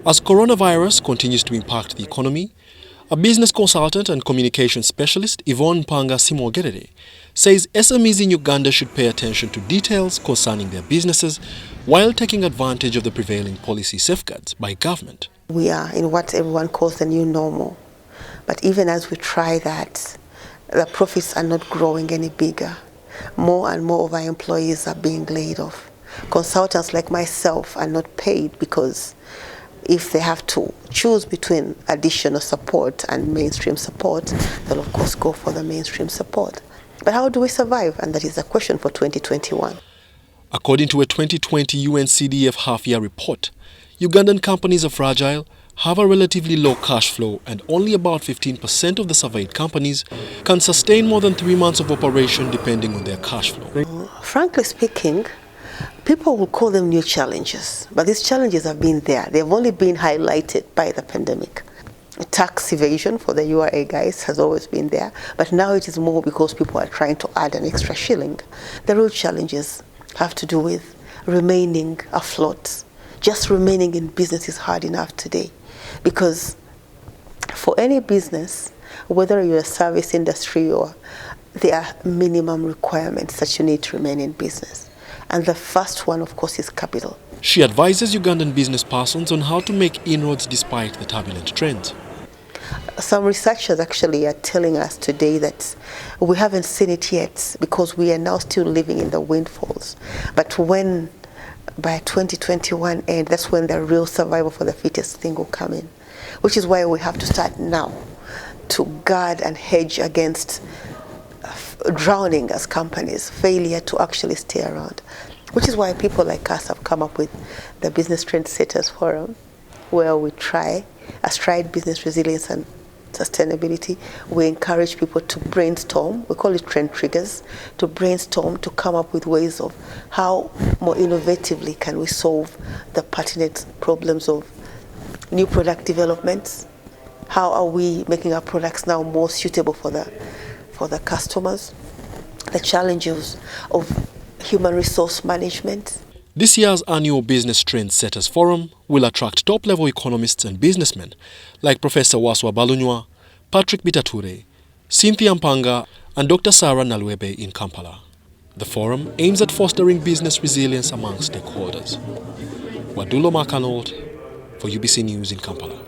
As coronavirus continues to impact the economy, a business consultant and communication specialist, Yvonne Mpanga Simwogerere, says SMEs in Uganda should pay attention to details concerning their businesses while taking advantage of the prevailing policy safeguards by government. We are in what everyone calls the new normal. But even as we try that, the profits are not growing any bigger. More and more of our employees are being laid off. Consultants like myself are not paid because if they have to choose between additional support and mainstream support, they'll of course go for the mainstream support. But how do we survive? And that is a question for 2021. According to a 2020 UNCDF half-year report, Ugandan companies are fragile, have a relatively low cash flow, and only about 15% of the surveyed companies can sustain more than 3 months of operation depending on their cash flow. Frankly speaking, people will call them new challenges, but these challenges have been there. They've only been highlighted by the pandemic. Tax evasion for the URA guys has always been there, but now it is more because people are trying to add an extra shilling. The real challenges have to do with remaining afloat. Just remaining in business is hard enough today, because for any business, whether you're a service industry or there are minimum requirements that you need to remain in business. And the first one, of course, is capital. She advises Ugandan business persons on how to make inroads despite the turbulent trends. Some researchers actually are telling us today that we haven't seen it yet because we are now still living in the windfalls. But when by 2021 end, that's when the real survival for the fittest thing will come in, which is why we have to start now to guard and hedge against drowning as companies, failure to actually stay around, which is why people like us have come up with the Business Trendsetters Forum, where we try, astride business resilience and sustainability. We encourage people to brainstorm, we call it trend triggers, to brainstorm, to come up with ways of how more innovatively can we solve the pertinent problems of new product developments. How are we making our products now more suitable for the customers, the challenges of human resource management. This year's annual Business Trendsetters Forum will attract top-level economists and businessmen like Professor Waswa Balunywa, Patrick Bitature, Cynthia Mpanga, and Dr. Sarah Nalwebe in Kampala. The forum aims at fostering business resilience among stakeholders. Wadulo Arnold for UBC News in Kampala.